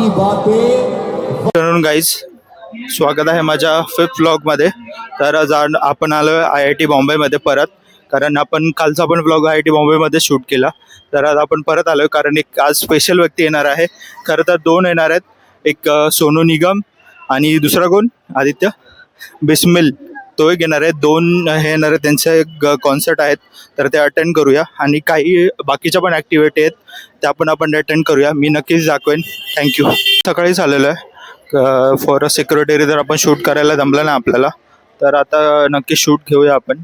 Afternoon guys, स्वागत आहे माझ्या 5th व्लॉगमध्ये. तर आज आपण आलो IIT बॉम्बेमध्ये परत, कारण आपण कालचा पण व्लॉग IIT बॉम्बेमध्ये शूट केला. तर आज आपण परत आलो कारण एक आज स्पेशल व्यक्ती येणार आहे. खरं तर 2 येणार आहेत, एक सोनू निगम आणि दुसरा कोण, आदित्य बिस्मिल, तो एक येणार आहे. 2 हे येणार आहेत, त्यांचे एक कॉन्सर्ट आहेत, तर ते अटेंड करूया. आणि काही बाकीच्या पण ॲक्टिव्हिटी आहेत, त्या पण आपण अटेंड करूया. मी नक्कीच दाखवेन. थँक्यू. सकाळीच आलेलो आहे फॉर अ सिक्युरिटी. जर आपण शूट करायला जमलं ना आपल्याला, तर आता नक्की शूट घेऊया आपण.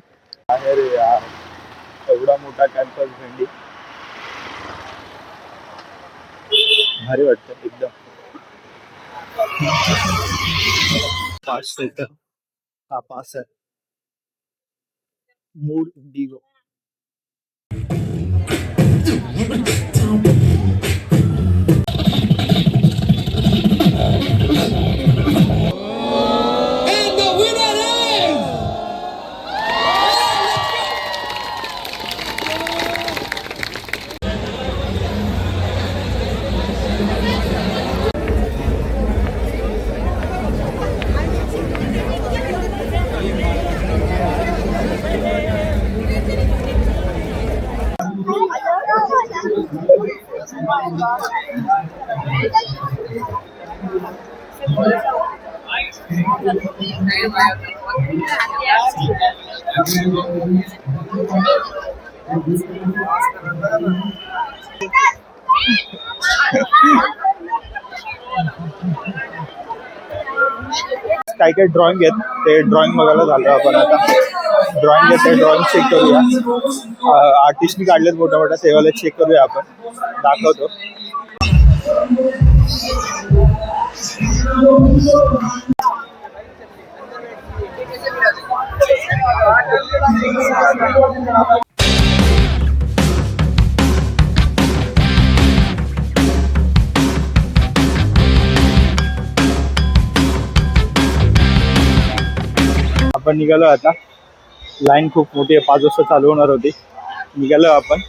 अरे यार, एवढा मोठा कॅम्पस, भेंडी भारी वाटतं एकदम. पास हा पास आहे, मूड इंडिगो. काही काही ड्रॉइंग आहेत, ते ड्रॉइंग बघायला झालं आपण. आता ड्रॉइंग आहेत, ते ड्रॉइंग चेक करूया. आर्टिस्टनी काढलेत मोठ्या मोठ्या, तेवाला चेक करूया आपण, दाखवतो. आपण निघालो आता. लाईन खूप मोठी आहे, 5 वाजता चालू होणार होती. निघालो आपण.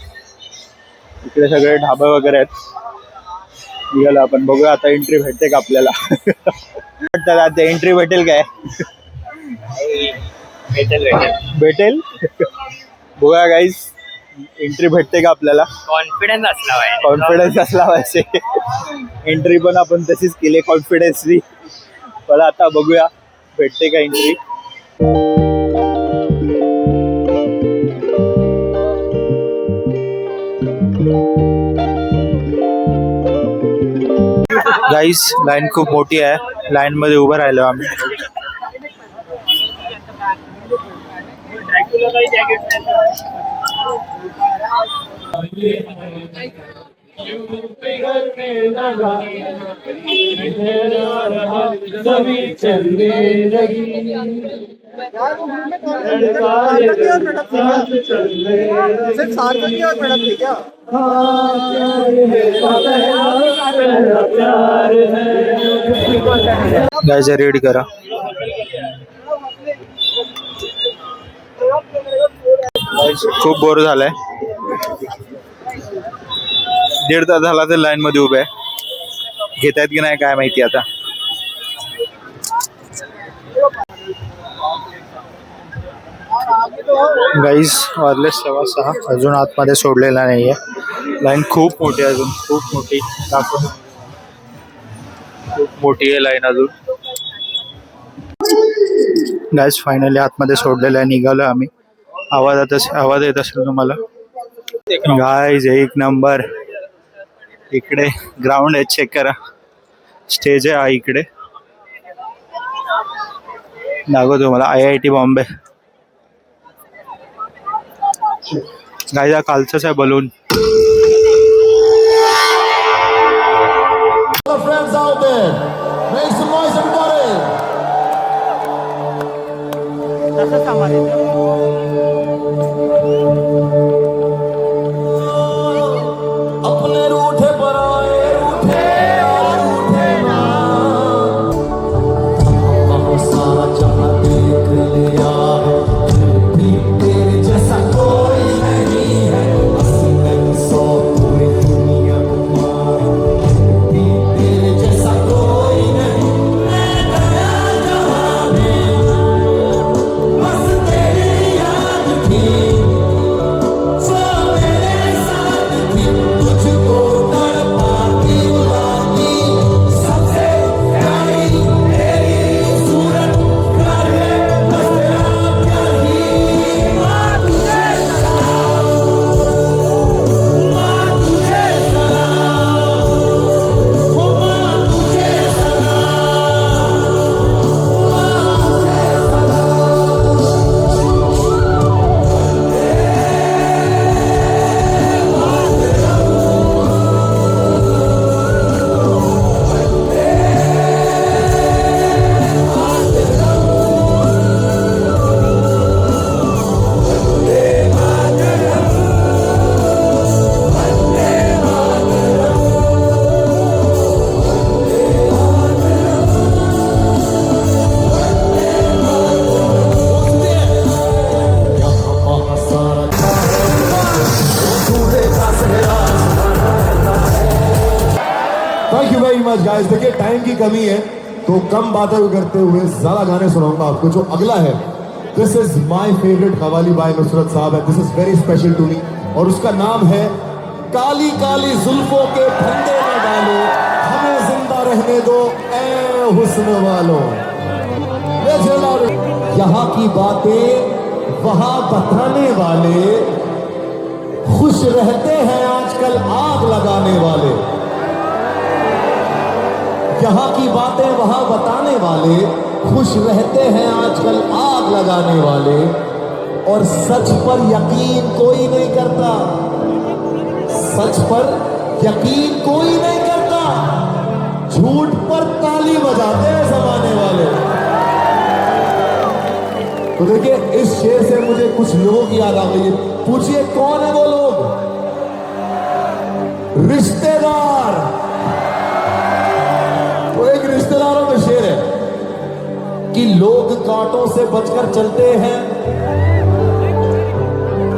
इकडे सगळे ढाबे वगैरे आहेत. निघालो आपण, बघूया आता एंट्री भेटते का आपल्याला. वाटतं आता एंट्री भेटेल काय? भेटेल बघूया गाईज, एंट्री भेटते का आपल्याला. कॉन्फिडन्स असला पाहिजे. एंट्री पण आपण तशीच केली कॉन्फिडन्सली. पण आता बघूया भेटते का एंट्री. गाईस, लाईन खूप मोठी आहे. लाईन मध्ये उभं राहिलो आम्ही. गाइस, रेडी करा. खूप बोर झालाय. 1.5 तास झाला तर लाईन मध्ये उभे आहे. घेतायत की नाही काय माहिती आता. गाईस, वाजले 6:15, अजून आतमध्ये सोडलेला नाहीये. लाईन खूप मोठी आहे, अजून खूप मोठी. खूप मोठी आहे लाईन अजून. गाईस, फायनली आतमध्ये सोडलेला आहे. निघालो आम्ही. आवाज येत असेल तुम्हाला. गाईस, एक नंबर. इकडे ग्राउंड आहे, चेक करा. स्टेज आहे इकडे. दाखवतो तुम्हाला IIT बॉम्बे. गाईस, कालचाच आहे balloon. friends out there, make some noise everybody. अपने रूठे पर आए रूठे रूठे ना, सारा जहां देख लिया, तेरे जैसा कोई नहीं है. असली सौ पूरी दुनिया. Much guys. देखिए टाइम की कमी है तो कम बातें करते हुए ज्यादा गाने सुनाऊंगा आपको. जो अगला है, this is my favourite qawwali by Nusrat Sahab है. This is very special to me और उसका नाम है काली काली जुल्फों के फंदे में डालो, हमें जिंदा रहने दो ए हुस्न वालों. यहाँ की बातें वहां बताने वाले, खुश रहते हैं आजकल आग लगाने वाले. यहाँ की बातें वहां बताने वाले, खुश रहते हैं आजकल आग लगाने वाले. और सच पर यकीन कोई नहीं करता, सच पर यकीन कोई नहीं करता, झूठ पर ताली बजाते हैं जमाने वाले. तो देखिए इस शेर से मुझे कुछ लोगों की याद आ गई. पूछिए कौन है वो लोग? रिश्तेदार. वो एक रिश्तेदारों में शेर है कि लोग कांटों से बचकर चलते हैं,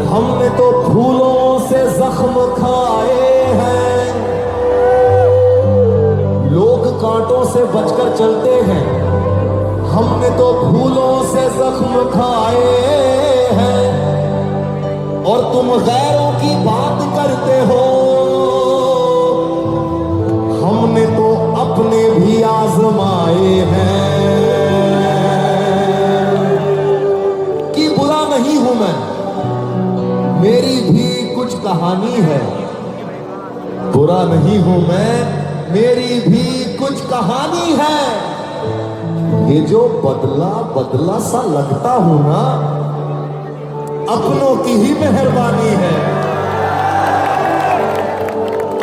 हमने तो फूलों से जख्म खाए हैं. लोग कांटों से बचकर चलते हैं, हमने तो फूलों से जख्म खाए हैं. और तुम गैरों की बात करते हो, हमने तो अपने भी आजमाए हैं. कि बुरा नहीं हूं मैं, मेरी भी कुछ कहानी है. बुरा नहीं हूं मैं, मेरी भी कुछ कहानी है. ये जो बदला बदला सा लगता हूं ना, अपनों की ही मेहरबानी है.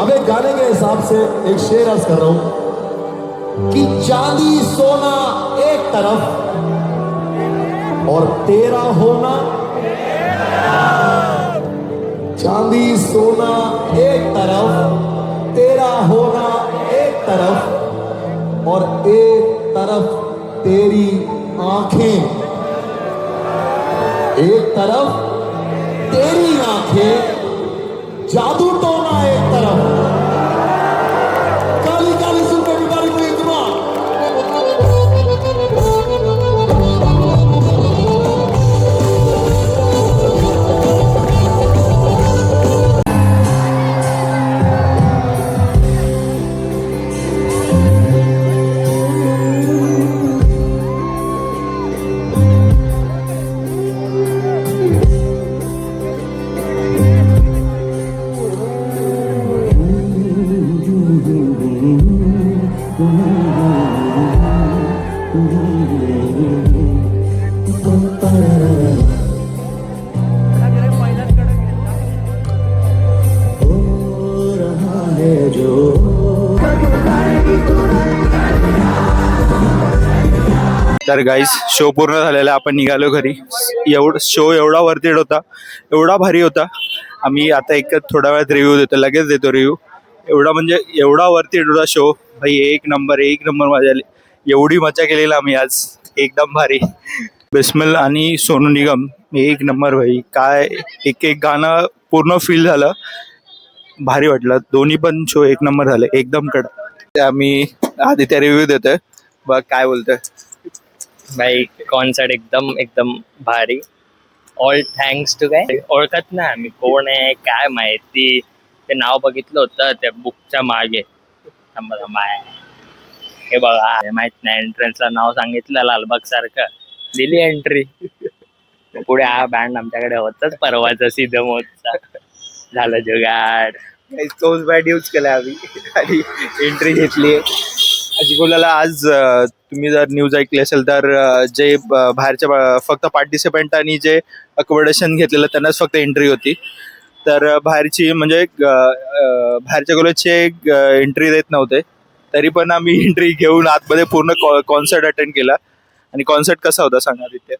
अब एक गाने के हिसाब से एक शेर अर्ज कर रहा हूं कि चांदी सोना एक तरफ और तेरा होना, चांदी सोना एक तरफ, तेरा होना एक तरफ, और एक तरफ तेरी आंखें, एक तरफ तेरी आंखें, जादू टोना एक तरफ. काली काली सुनकर बीमारी को इतना. तर गाईज शो पूर्ण झालेला, आपण निघालो घरी. शो एवढा वर्थ इट होता, एवढा भारी होता. आम्ही आता एक थोड्या वेळात रिव्ह्यू देतो, लगेच देतो रिव्ह्यू. एवढा म्हणजे एवढा वर्थ इट होता शो भाई. एक नंबर मजा आली. एवढी मजा केलेला आम्ही आज, एकदम भारी. बिस्मिल आणि सोनू निगम एक नंबर भाई. काय एक एक गाणं पूर्ण फील झालं, भारी वाटलं. दोन्ही पण शो एक नंबर झाले, एकदम कडक. आम्ही आदित्य रिव्ह्यू देतोय, बघ काय बोलतोय. भाई कॉन्सर्ट एकदम एकदम भारी. ऑल थँक्स टू काय ओळखत नाही आम्ही कोण आहे काय माहिती. ते नाव बघितलं होतं त्या बुकच्या मागे. हे बघा माहित नाही, एंट्रन्सला नाव सांगितलं लालबाग सारखं, दिली एंट्री. पुढे हा बँड आमच्याकडे होताच परवाचा सिद्धमोहचा. झालं जुगाड. तोच बॅट यूज केला आम्ही आणि एंट्री घेतली. अजिंक्यला आज तुम्ही जर न्यूज ऐकली असेल तर जे बाहेरच्या फक्त पार्टिसिपंट आणि जे अकोमोडेशन घेतलेलं त्यांनाच फक्त एंट्री होती. तर बाहेरची म्हणजे बाहेरच्या कॉलेजचे एंट्री देत नव्हते, तरी पण आम्ही एंट्री घेऊन आतमध्ये पूर्ण कॉन्सर्ट अटेंड केला. आणि कॉन्सर्ट कसा होता सांगा तिथे.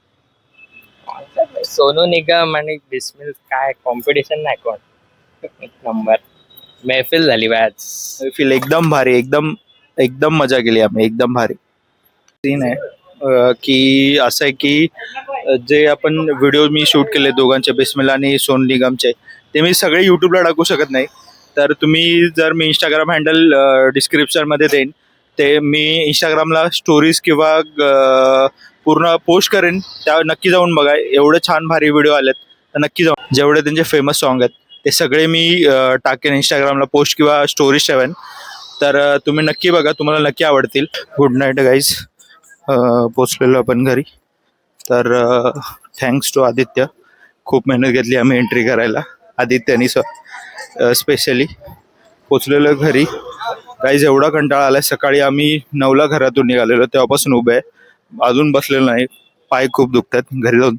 सोनू निगम आणि बिस्मिल काय कॉम्पिटिशन नाही कोण. एक नंबर महफिल झाली आज. फील एकदम भारी, एकदम एकदम मजा केली आम्ही, एकदम भारी. सीन आहे की असं आहे की जे आपण व्हिडिओ मी शूट केले दोघांचे, बिस्मिल आणि सोनू निगमचे, ते मी सगळे यूट्यूबला टाकू शकत नाही. तर तुम्ही जर मी इंस्टाग्राम हँडल डिस्क्रिप्शनमध्ये देईन, ते मी इंस्टाग्रामला स्टोरीज किंवा पूर्ण पोस्ट करेन, त्या नक्की जाऊन बघा. एवढे छान भारी व्हिडिओ आलेत, तर नक्की जाऊन. जेवढे त्यांचे फेमस सॉन्ग आहेत ते सगळे मी टाकेन इंस्टाग्रामला पोस्ट किंवा स्टोरीज ठेवेन. तर तुम्ही नक्की बघा, तुम्हाला नक्की आवडतील. Good night guys. पोचलेलो आपण घरी. तर थँक्स टू आदित्य. खूप मेहनत घेतली आम्ही एंट्री करायला, आदित्यनी स्पेशली. पोचलेलो घरी गाईज. एवढा कंटाळा आला. सकाळी आम्ही 9ला घरातून निघालेलो, तेव्हापासून उभे आहे, अजून बसलेलो नाही. पाय खूप दुखतात. घरी जाऊन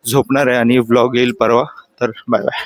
झोपणार आहे आणि व्लॉग येईल परवा. तर बाय बाय.